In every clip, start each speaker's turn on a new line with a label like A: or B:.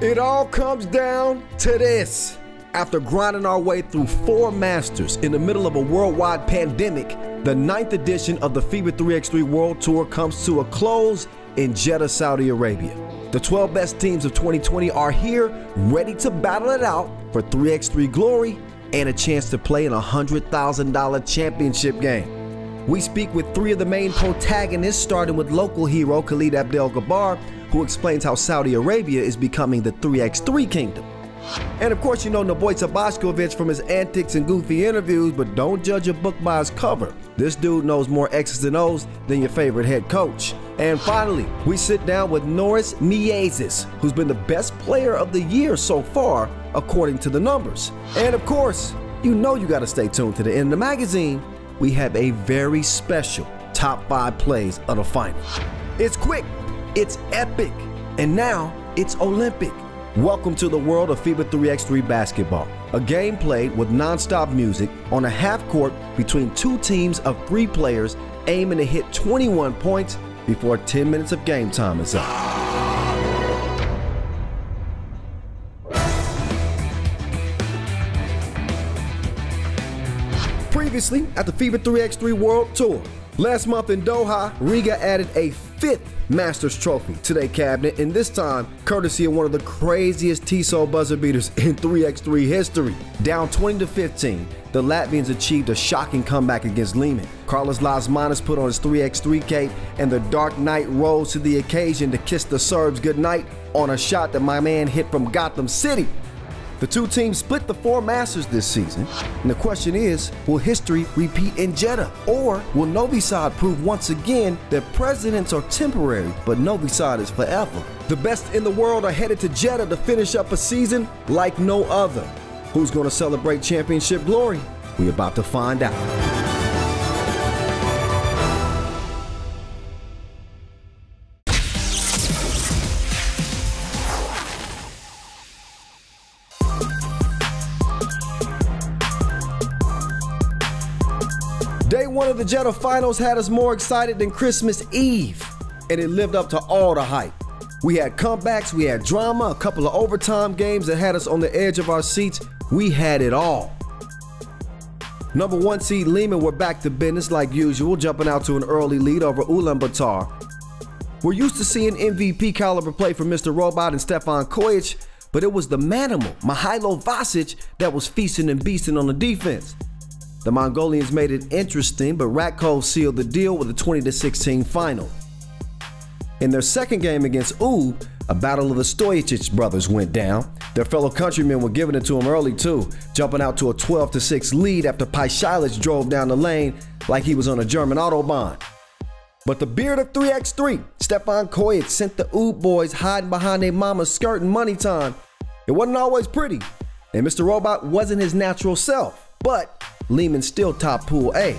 A: It all comes down to this. After grinding our way through 4 Masters in the middle of a worldwide pandemic, the 9th edition of the FIBA 3x3 World Tour comes to a close in Jeddah, Saudi Arabia. The 12 best teams of 2020 are here, ready to battle it out for 3x3 glory and a chance to play in a $100,000 championship game. We speak with 3 of the main protagonists, starting with local hero Khalid Abdel-Gabar, who explains how Saudi Arabia is becoming the 3x3 kingdom. And of course, you know Nebojsa Boskovic from his antics and goofy interviews, but don't judge a book by its cover. This dude knows more X's and O's than your favorite head coach. And finally, we sit down with Nauris Miezis, who's been the best player of the year so far, according to the numbers. And of course, you know you gotta stay tuned to the end of the magazine. We have a very special top 5 plays of the final. It's quick, it's epic, and now it's Olympic. Welcome to the world of FIBA 3x3 basketball, a game played with non-stop music on a half court between 2 teams of 3 players aiming to hit 21 points before 10 minutes of game time is up. Previously at the FIBA 3x3 World Tour, last month in Doha, Riga added a 5th Masters trophy to their cabinet, and this time courtesy of one of the craziest Tissot buzzer beaters in 3x3 history. Down 20-15, the Latvians achieved a shocking comeback against Lehman. Carlos Lasmanis put on his 3x3 cape, and the Dark Knight rose to the occasion to kiss the Serbs goodnight on a shot that my man hit from Gotham City. The 2 teams split the 4 Masters this season, and the question is, will history repeat in Jeddah? Or will Novi Sad prove once again that presidents are temporary, but Novi Sad is forever? The best in the world are headed to Jeddah to finish up a season like no other. Who's going to celebrate championship glory? We're about to find out. Day 1 of the Jeddah Finals had us more excited than Christmas Eve, and it lived up to all the hype. We had comebacks, we had drama, a couple of overtime games that had us on the edge of our seats. We had it all. Number 1 seed Lehman were back to business like usual, jumping out to an early lead over Ulaanbaatar. We're used to seeing MVP caliber play from Mr. Robot and Stefan Kojic, but it was the manimal, Mihailo Vasic, that was feasting and beasting on the defense. The Mongolians made it interesting, but Ratko sealed the deal with a 20-16 final. In their second game against Ub, a battle of the Stojacic brothers went down. Their fellow countrymen were giving it to them early too, jumping out to a 12-6 lead after Paishalic drove down the lane like he was on a German Autobahn. But the beard of 3x3, Stefan Kojic, sent the Ub boys hiding behind their mama's skirt in money time. It wasn't always pretty, and Mr. Robot wasn't his natural self, but Lehman still topped Pool A.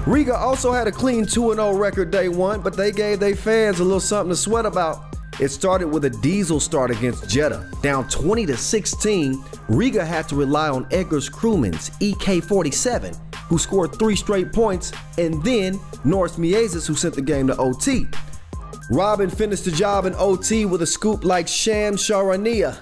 A: Riga also had a clean 2-0 record day 1, but they gave their fans a little something to sweat about. It started with a diesel start against Jeddah. Down 20-16, Riga had to rely on Edgar's crewman's EK-47, who scored 3 straight points, and then Nauris Miezis, who sent the game to OT. Robin finished the job in OT with a scoop like Sham Sharania.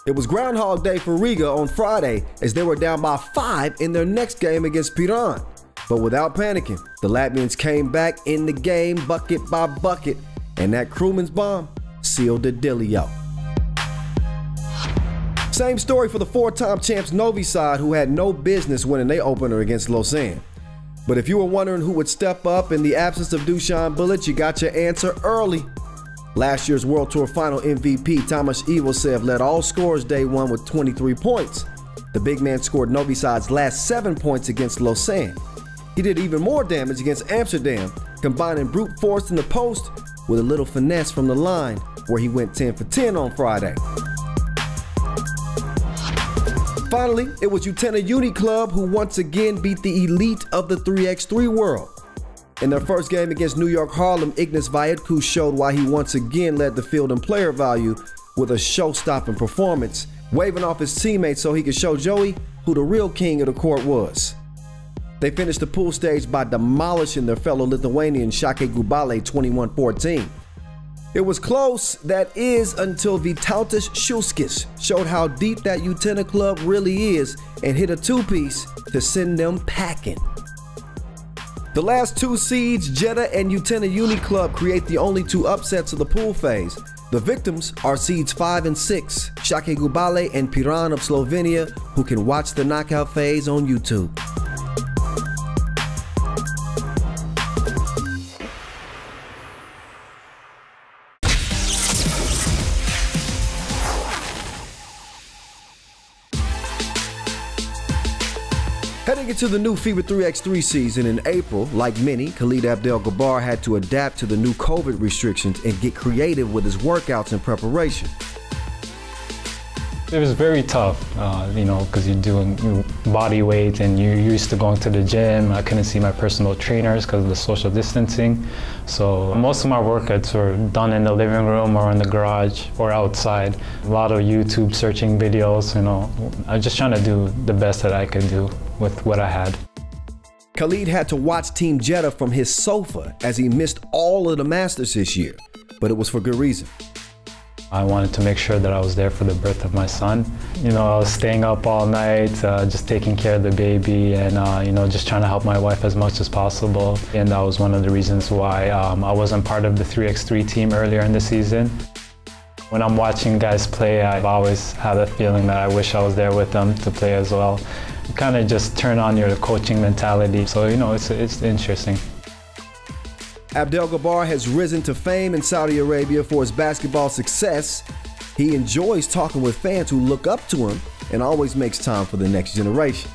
A: It was Groundhog Day for Riga on Friday as they were down by 5 in their next game against Piran. But without panicking, the Latvians came back in the game bucket by bucket, and that crewman's bomb sealed the dealio. Same story for the 4-time champs Novi Sad, who had no business winning their opener against Lausanne. But if you were wondering who would step up in the absence of Dusan Bilic, you got your answer early. Last year's World Tour Final MVP Tomasz Ivosev led all scorers day 1 with 23 points. The big man scored Novi Sad's last 7 points against Lausanne. He did even more damage against Amsterdam, combining brute force in the post with a little finesse from the line, where he went 10 for 10 on Friday. Finally, it was Utena Uni Club who once again beat the elite of the 3x3 world. In their first game against New York Harlem, Ignas Vaidku showed why he once again led the field in player value with a show-stopping performance, waving off his teammates so he could show Joey who the real king of the court was. They finished the pool stage by demolishing their fellow Lithuanian Shake Gubale 21-14. It was close, that is, until Vytautas Šuskis showed how deep that Utena club really is and hit a two-piece to send them packing. The last two seeds, Jeddah and Utena Uni Club, create the only two upsets of the pool phase. The victims are seeds 5 and 6, Shake Gubale and Piran of Slovenia, who can watch the knockout phase on YouTube. Heading into the new FIBA 3x3 season in April, like many, Khalid Abdel-Gabar had to adapt to the new COVID restrictions and get creative with his workouts and preparation.
B: It was very tough, because you're doing body weight and you're used to going to the gym. I couldn't see my personal trainers because of the social distancing. So most of my workouts were done in the living room or in the garage or outside. A lot of YouTube searching videos, I was just trying to do the best that I could do with what I had.
A: Khalid had to watch Team Jeddah from his sofa as he missed all of the Masters this year, but it was for good reason.
B: I wanted to make sure that I was there for the birth of my son. I was staying up all night, just taking care of the baby and, just trying to help my wife as much as possible. And that was one of the reasons why I wasn't part of the 3x3 team earlier in the season. When I'm watching guys play, I've always had a feeling that I wish I was there with them to play as well. You kind of just turn on your coaching mentality. So, it's interesting.
A: Abdel-Gabar has risen to fame in Saudi Arabia for his basketball success. He enjoys talking with fans who look up to him and always makes time for the next generation.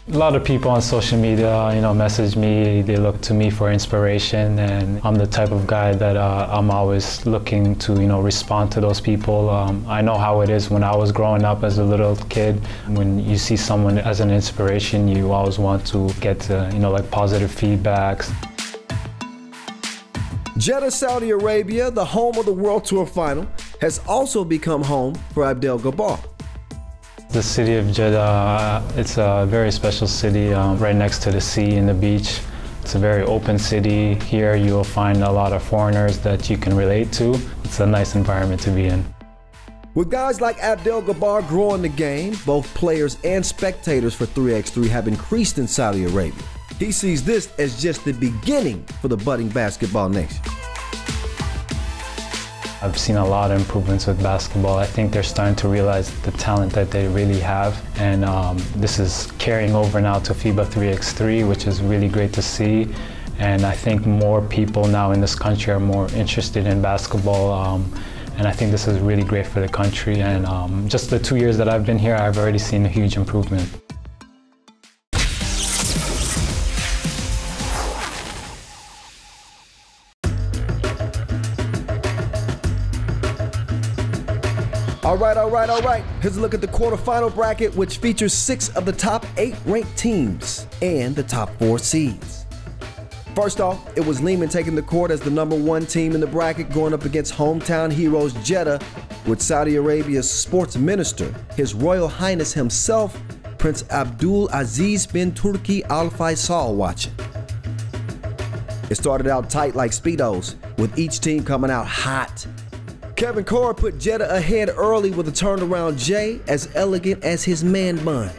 B: A lot of people on social media, message me. They look to me for inspiration, and I'm the type of guy that I'm always looking to, respond to those people. I know how it is when I was growing up as a little kid. When you see someone as an inspiration, you always want to get, positive feedbacks.
A: Jeddah, Saudi Arabia, the home of the World Tour Final, has also become home for Abdel-Gabar.
B: The city of Jeddah, it's a very special city right next to the sea and the beach. It's a very open city. Here you'll find a lot of foreigners that you can relate to. It's a nice environment to be in.
A: With guys like Abdel-Gabar growing the game, both players and spectators for 3x3 have increased in Saudi Arabia. He sees this as just the beginning for the budding basketball nation.
B: I've seen a lot of improvements with basketball. I think they're starting to realize the talent that they really have. And this is carrying over now to FIBA 3x3, which is really great to see. And I think more people now in this country are more interested in basketball. And I think this is really great for the country. And just the 2 years that I've been here, I've already seen a huge improvement. All right. Here's a look at the quarterfinal bracket, which features 6 of the top 8 ranked teams and the top 4 seeds. First off, it was Lehman taking the court as the #1 team in the bracket, going up against hometown heroes Jeddah, with Saudi Arabia's sports minister, His Royal Highness himself, Prince Abdul-Aziz bin Turki Al Faisal, watching. It started out tight like Speedos, with each team coming out hot. Kevin Carr put Jeddah ahead early with a turnaround J as elegant as his man bun.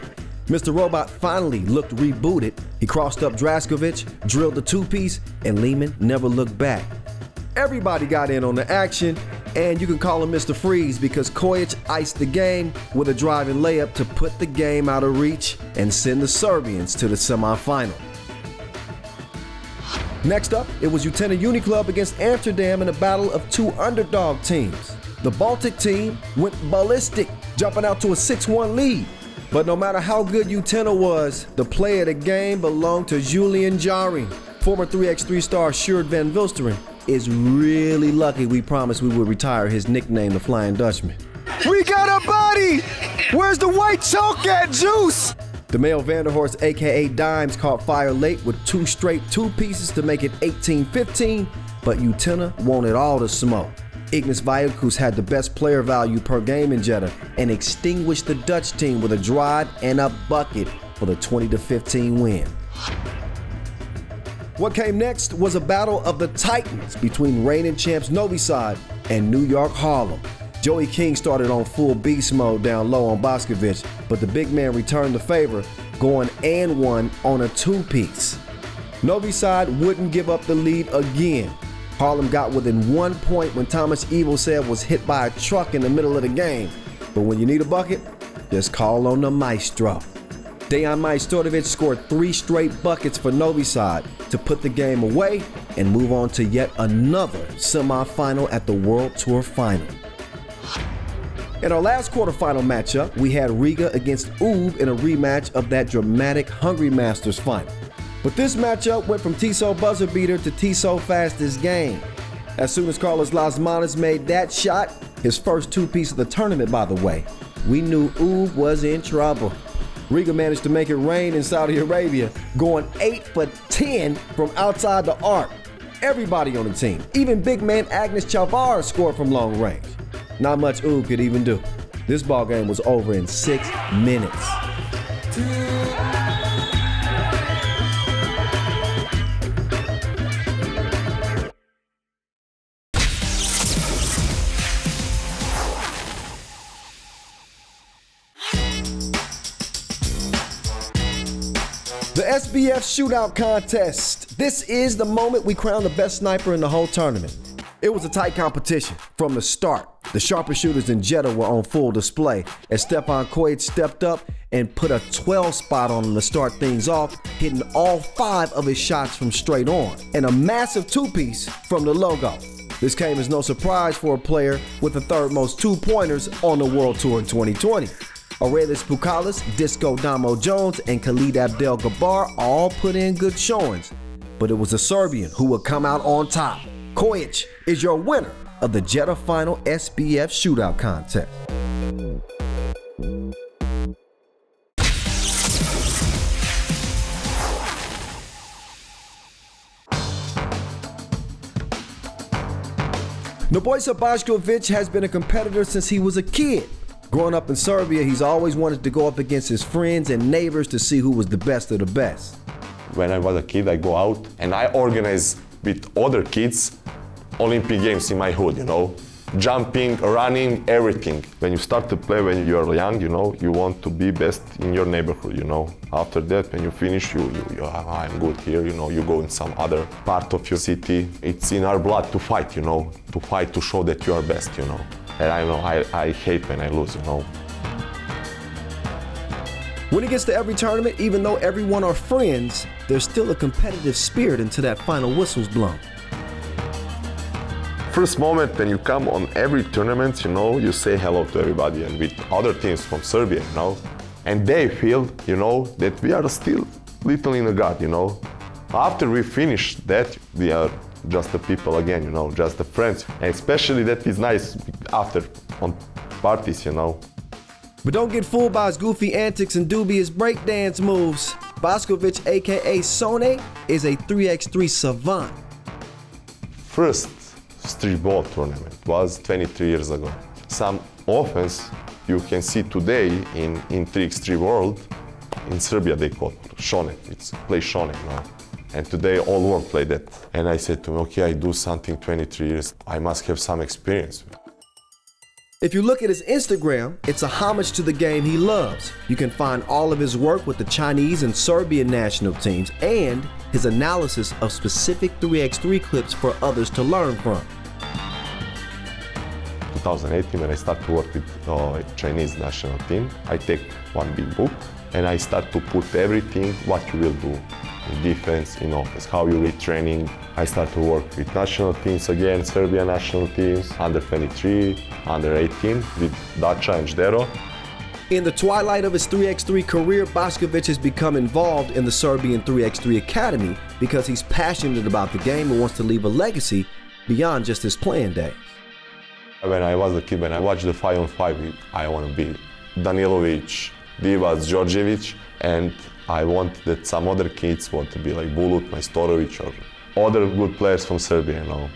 B: Mr. Robot finally looked rebooted. He crossed up Draskovic, drilled the two-piece, and Lehman never looked back. Everybody got in on the action, and you can call him Mr. Freeze because Kojic iced the game with a driving layup to put the game out of reach and send the Serbians to the semifinal. Next up, it was Utena Uni Club against Amsterdam in a battle of 2 underdog teams. The Baltic team went ballistic, jumping out to a 6-1 lead. But no matter how good Utena was, the play of the game belonged to Julian Jari. Former 3x3 star Sjoerd van Vilsteren is really lucky we promised we would retire his nickname, the Flying Dutchman.
C: We got a body! Where's the white chalk at, Juice?
A: The male Vanderhorst, aka Dimes, caught fire late with 2 straight two-pieces to make it 18-15, but Utena wanted all the smoke. Ignis Vaiukus had the best player value per game in Jeddah and extinguished the Dutch team with a drive and a bucket for the 20-15 win.
B: What came next was a battle of the Titans between reigning champs Nebojsa and New York Harlem. Joey King started on full beast mode down low on Boskovic, but the big man returned the favor, going and one on a two-piece. Nebojsa wouldn't give up the lead again. Harlem got within 1 point when Thomas Evil said was hit by a truck in the middle of the game. But when you need a bucket, just call on the maestro. Dejan Majstorovic scored 3 straight buckets for Nebojsa to put the game away and move on to yet another semifinal at the World Tour Final. In our last quarterfinal matchup, we had Riga against UB in a rematch of that dramatic Hungry Masters final. But this matchup went from Tissot buzzer beater to Tissot fastest game. As soon as Carlos Las Manas made that shot, his first two-piece of the tournament by the way, we knew UB was in trouble. Riga managed to make it rain in Saudi Arabia, going 8 for 10 from outside the arc. Everybody on the team, even big man Agnes Chavar scored from long range. Not much UB could even do. This ball game was over in 6 minutes. The SBF Shootout Contest. This is the moment we crown the best sniper in the whole tournament. It was a tight competition from the start. The sharpest shooters in Jeddah were on full display as Stefan Khalid stepped up and put a 12 spot on him to start things off, hitting all 5 of his shots from straight on, and a massive two-piece from the logo. This came as no surprise for a player with the third most two-pointers on the World Tour in 2020. Aurelius Pukalis, Disco Damo Jones, and Khalid Abdel-Gabar all put in good showings, but it was a Serbian who would come out on top. Kojic is your winner of the Jeddah Final SBF Shootout Contest. Nebojsa Boskovic has been a competitor since he was a kid. Growing up in Serbia, he's always wanted to go up against his friends and neighbors to see who was the best of the best.
D: When I was a kid, I go out and I organize with other kids Olympic Games in my hood, you know. Jumping, running, everything. When you start to play when you're young, you know, you want to be best in your neighborhood, you know. After that, when you finish, I'm good here, you know, you go in some other part of your city. It's in our blood to fight, you know, to show that you are best, you know. And I know I hate when I lose, you know.
B: When it gets to every tournament, even though everyone are friends, there's still a competitive spirit until that final whistle's blown.
D: First moment when you come on every tournament, you know, you say hello to everybody and with other teams from Serbia, you know. And they feel, you know, that we are still little in the guard, you know. After we finish that, we are just the people again, you know, just the friends. And especially that is nice after on parties, you know.
B: But don't get fooled by his goofy antics and dubious breakdance moves. Boskovic, aka Sone, is a 3x3 savant.
D: First street ball tournament was 23 years ago. Some offense you can see today in 3x3 world, in Serbia they call it Shone, it's play Shone, you know. And today all world play that. And I said to him, okay, I do something 23 years, I must have some experience.
B: If you look at his Instagram, it's a homage to the game he loves. You can find all of his work with the Chinese and Serbian national teams and his analysis of specific 3x3 clips for others to learn from.
D: 2018, when I start to work with the Chinese national team, I take one big book and I start to put everything what you will do in defense, in offense, how you read training. I start to work with national teams again, Serbian national teams, under 23, under 18 with Dacha and Zdero.
B: In the twilight of his 3x3 career, Boskovic has become involved in the Serbian 3x3 Academy because he's passionate about the game and wants to leave a legacy beyond just his playing days.
D: When I was a kid, when I watched the 5-on-5, I want to be Danilovic, Divac, Djordjevic, and I want that some other kids want to be like Bulut, Majstorovic, or other good players from Serbia, you know.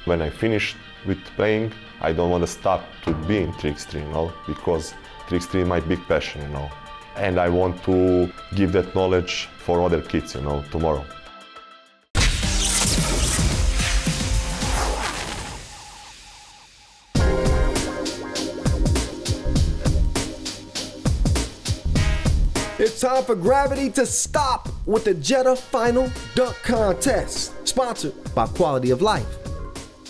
D: When I finished with playing, I don't want to stop to be in 3x3, you know, because 3x3 is my big passion, you know. And I want to give that knowledge for other kids, you know, tomorrow.
B: It's time for gravity to stop with the Jeddah Final Dunk Contest, sponsored by Quality of Life.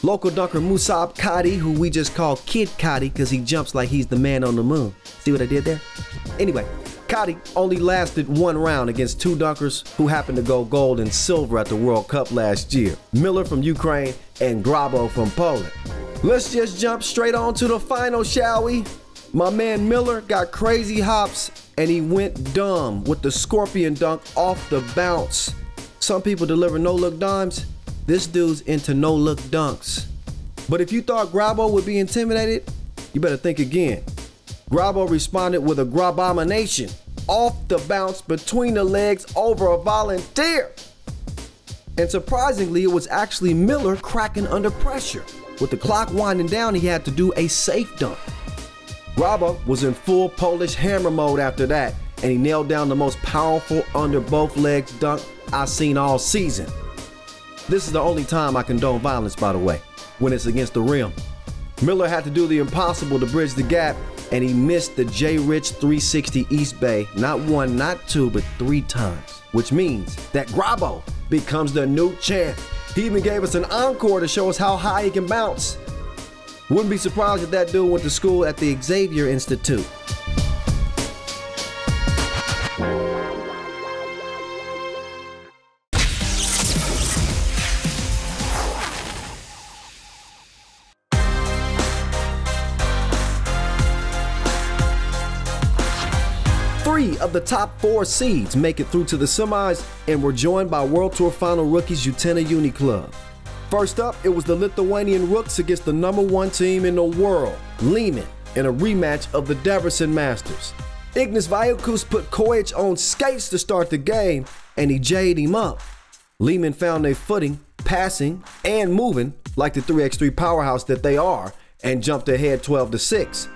B: Local dunker Musab Kadi, who we just call Kid Kadi because he jumps like he's the man on the moon. See what I did there? Anyway, Kadi only lasted one round against two dunkers who happened to go gold and silver at the World Cup last year, Miller from Ukraine and Grabo from Poland. Let's just jump straight on to the final, shall we? My man Miller got crazy hops and he went dumb with the scorpion dunk off the bounce. Some people deliver no-look dimes. This dude's into no-look dunks. But if you thought Grabo would be intimidated, you better think again. Grabo responded with a Grabomination off the bounce between the legs over a volunteer. And surprisingly, it was actually Miller cracking under pressure. With the clock winding down, he had to do a safe dunk. Grabo was in full Polish hammer mode after that, and he nailed down the most powerful under both legs dunk I've seen all season. This is the only time I condone violence, by the way, when it's against the rim. Miller had to do the impossible to bridge the gap, and he missed the J-Rich 360 East Bay not one, not two, but 3 times, which means that Grabo becomes the new champ. He even gave us an encore to show us how high he can bounce. Wouldn't be surprised if that dude went to school at the Xavier Institute. Three of the top 4 seeds make it through to the semis and were joined by World Tour Final rookies Utena Uni Club. First up, it was the Lithuanian Rooks against the #1 team in the world, Lehman, in a rematch of the Debrecen Masters. Ignas Vajukus put Kojic on skates to start the game, and he J'd him up. Lehman found their footing, passing, and moving like the 3x3 powerhouse that they are, and jumped ahead 12-6.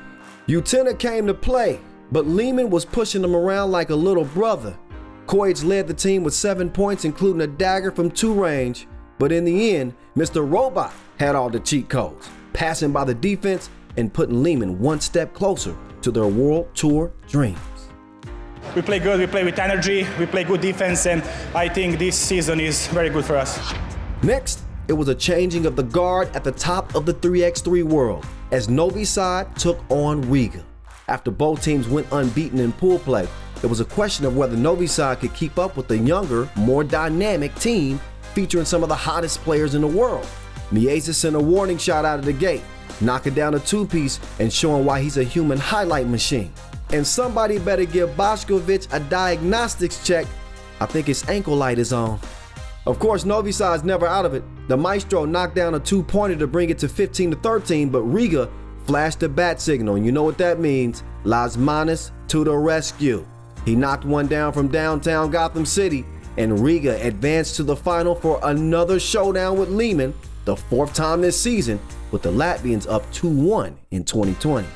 B: Utena came to play, but Lehman was pushing them around like a little brother. Kojic led the team with 7 points, including a dagger from 2 range, but in the end, Mr. Robot had all the cheat codes, passing by the defense and putting Lehman one step closer to their World Tour dreams.
E: We play good, we play with energy, we play good defense, and I think this season is very good for us.
B: Next, it was a changing of the guard at the top of the 3x3 world as Novi Sad took on Riga. After both teams went unbeaten in pool play, it was a question of whether Novi Sad could keep up with the younger, more dynamic team featuring some of the hottest players in the world. Miezis sent a warning shot out of the gate, knocking down a 2-piece and showing why he's a human highlight machine. And somebody better give Boskovic a diagnostics check. I think his ankle light is on. Of course, Novi Sad's never out of it. The Maestro knocked down a 2-pointer to bring it to 15-13, but Riga flashed the bat signal, and you know what that means. Las Manos to the rescue. He knocked one down from downtown Gotham City, and Riga advanced to the final for another showdown with Lehman, the 4th time this season, with the Latvians up 2-1 in 2020.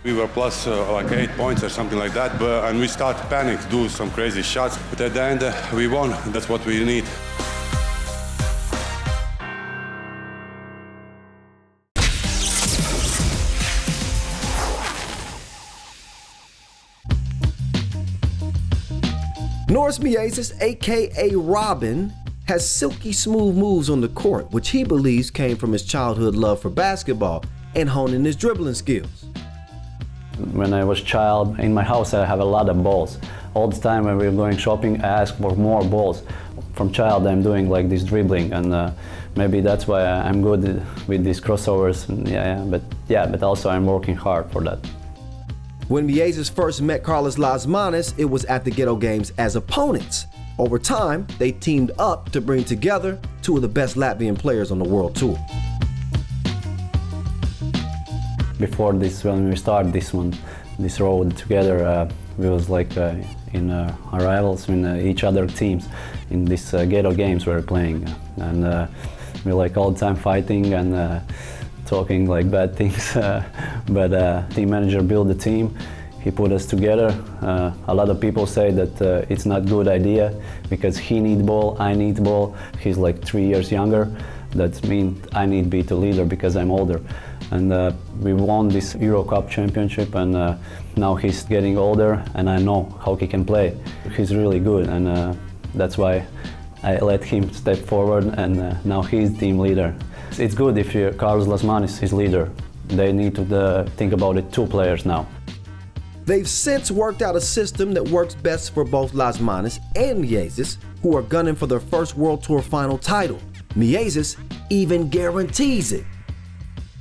F: We were plus like 8 points or something like that, and we started to panic, do some crazy shots, but at the end we won. That's what we need.
B: Nauris Miezis, aka Robin, has silky smooth moves on the court, which he believes came from his childhood love for basketball and honing his dribbling skills.
G: When I was a child, in my house I have a lot of balls. All the time when we were going shopping, I asked for more balls. From child I'm doing like this dribbling, and maybe that's why I'm good with these crossovers. And but also I'm working hard for that.
B: When Miezis first met Carlos Las Manos, it was at the Ghetto Games as opponents. Over time, they teamed up to bring together 2 of the best Latvian players on the World Tour.
G: Before this, when we started this road together, we was like in our rivals in each other teams in these Ghetto Games we were playing, and we like all the time fighting and talking like bad things, but team manager built the team. He put us together. A lot of people say that it's not a good idea because he needs ball, I need ball. He's like 3 years younger. That means I need to be the leader because I'm older. And we won this Euro Cup championship, and now he's getting older, and I know how he can play. He's really good, and that's why I let him step forward, and now he's team leader. It's good if Carlos Lasmanis is leader. They need to think about it, 2 players now.
B: They've since worked out a system that works best for both Lasmanis and Miezis, who are gunning for their first World Tour final title. Miezis even guarantees it.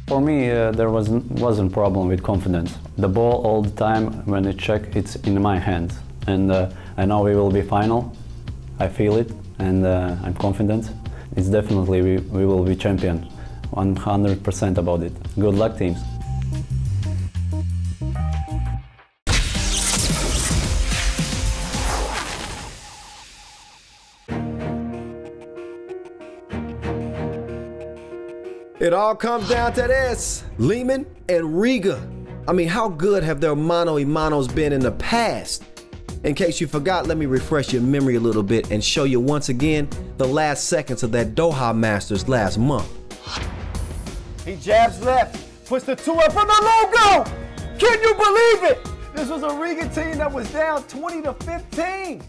G: For me, there wasn't problem with confidence. The ball all the time, when it check, it's in my hands. And I know we will be final. I feel it, and I'm confident. It's definitely we will be champion. 100% about it. Good luck, teams.
B: It all comes down to this: Lehman and Riga. I mean, how good have their mano-a-manos been in the past? In case you forgot, let me refresh your memory a little bit and show you once again the last seconds of that Doha Masters last month.
C: He jabs left, puts the 2 up from the logo. Can you believe it? This was a Riga team that was down 20-15.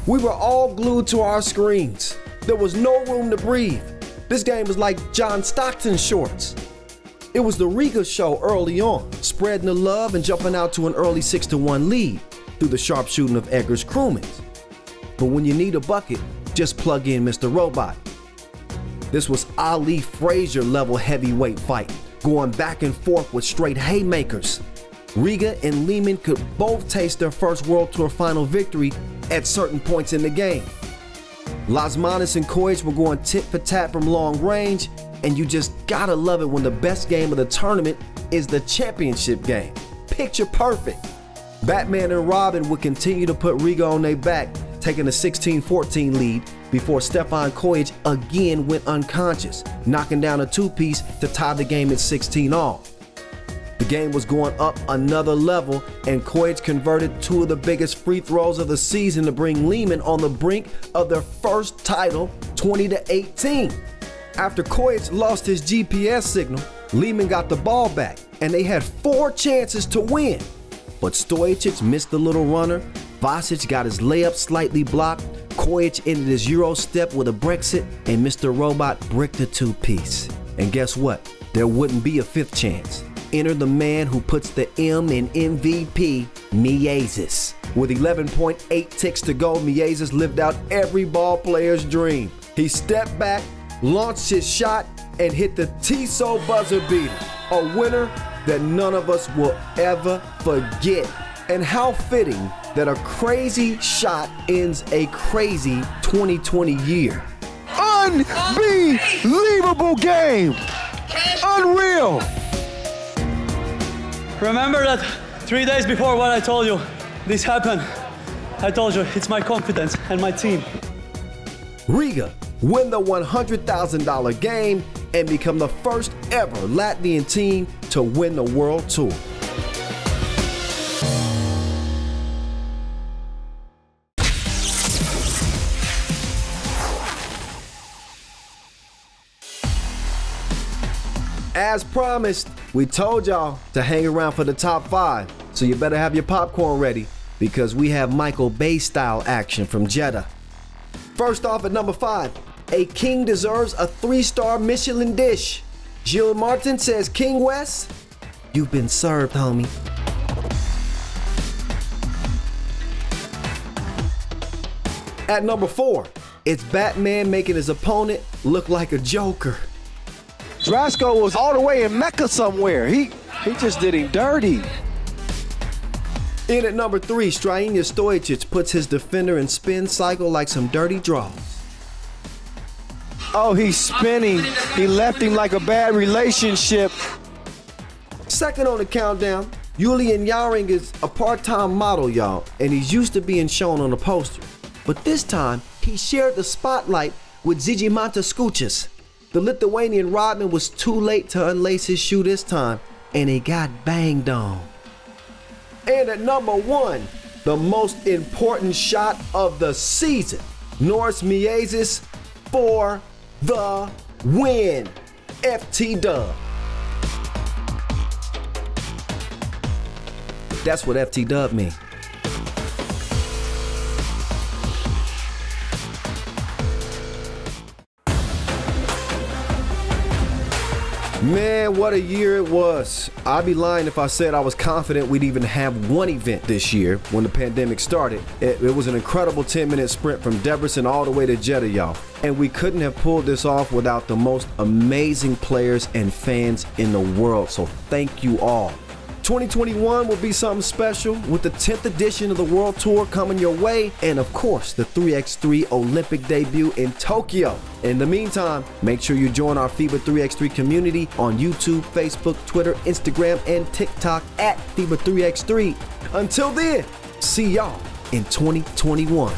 B: We were all glued to our screens. There was no room to breathe. This game was like John Stockton shorts. It was the Riga show early on, spreading the love and jumping out to an early 6-1 lead through the sharpshooting of Eggers Krumins. But when you need a bucket, just plug in Mr. Robot. This was Ali Frazier level heavyweight fight, going back and forth with straight haymakers. Riga and Lehman could both taste their first World Tour final victory at certain points in the game. Lasmanis and Kojic were going tit for tat from long range, and you just gotta love it when the best game of the tournament is the championship game. Picture perfect. Batman and Robin would continue to put Riga on their back, taking a 16-14 lead before Stefan Kojic again went unconscious, knocking down a 2-piece to tie the game at 16-all. The game was going up another level, and Kojic converted 2 of the biggest free throws of the season to bring Lehman on the brink of their first title, 20-18. After Kojic lost his GPS signal, Lehman got the ball back, and they had 4 chances to win. But Stojic missed the little runner, Vasic got his layup slightly blocked, Kojic ended his Euro step with a Brexit, and Mr. Robot bricked the 2-piece. And guess what? There wouldn't be a 5th chance. Enter the man who puts the M in MVP, Miezis. With 11.8 ticks to go, Miezis lived out every ball player's dream. He stepped back, launched his shot, and hit the Tissot buzzer beater, a winner that none of us will ever forget. And how fitting that a crazy shot ends a crazy 2020 year.
C: Unbelievable game. Unreal.
H: Remember that 3 days before what I told you, this happened. I told you, it's my confidence and my team.
B: Riga win the $100,000 game and become the first ever Latvian team to win the World Tour. As promised, we told y'all to hang around for the top 5, so you better have your popcorn ready because we have Michael Bay style action from Jeddah. First off at number 5, a king deserves a 3-star Michelin dish. Gilles Martin says, King West, you've been served, homie. At number 4, it's Batman making his opponent look like a joker.
C: Drasko was all the way in Mecca somewhere. He just did him dirty.
B: In at number 3, Strahinja Stojic puts his defender in spin cycle like some dirty draws.
C: Oh, he's spinning. He left him like a bad relationship.
B: Second on the countdown, Julian Jaring is a part-time model, y'all, and he's used to being shown on a poster. But this time, he shared the spotlight with Zigimanta Skučas. The Lithuanian Rodman was too late to unlace his shoe this time, and he got banged on. And at number 1, the most important shot of the season, Nauris Miezis for the win. FT Dub. That's what FT Dub means. Man, what a year it was. I'd be lying if I said I was confident we'd even have one event this year when the pandemic started. It was an incredible 10-minute sprint from Debrecen all the way to Jeddah, y'all. And we couldn't have pulled this off without the most amazing players and fans in the world. So thank you all. 2021 will be something special with the 10th edition of the World Tour coming your way, and of course the 3x3 Olympic debut in Tokyo. In the meantime, make sure you join our FIBA 3x3 community on YouTube, Facebook, Twitter, Instagram, and TikTok at FIBA 3x3. Until then, see y'all in 2021.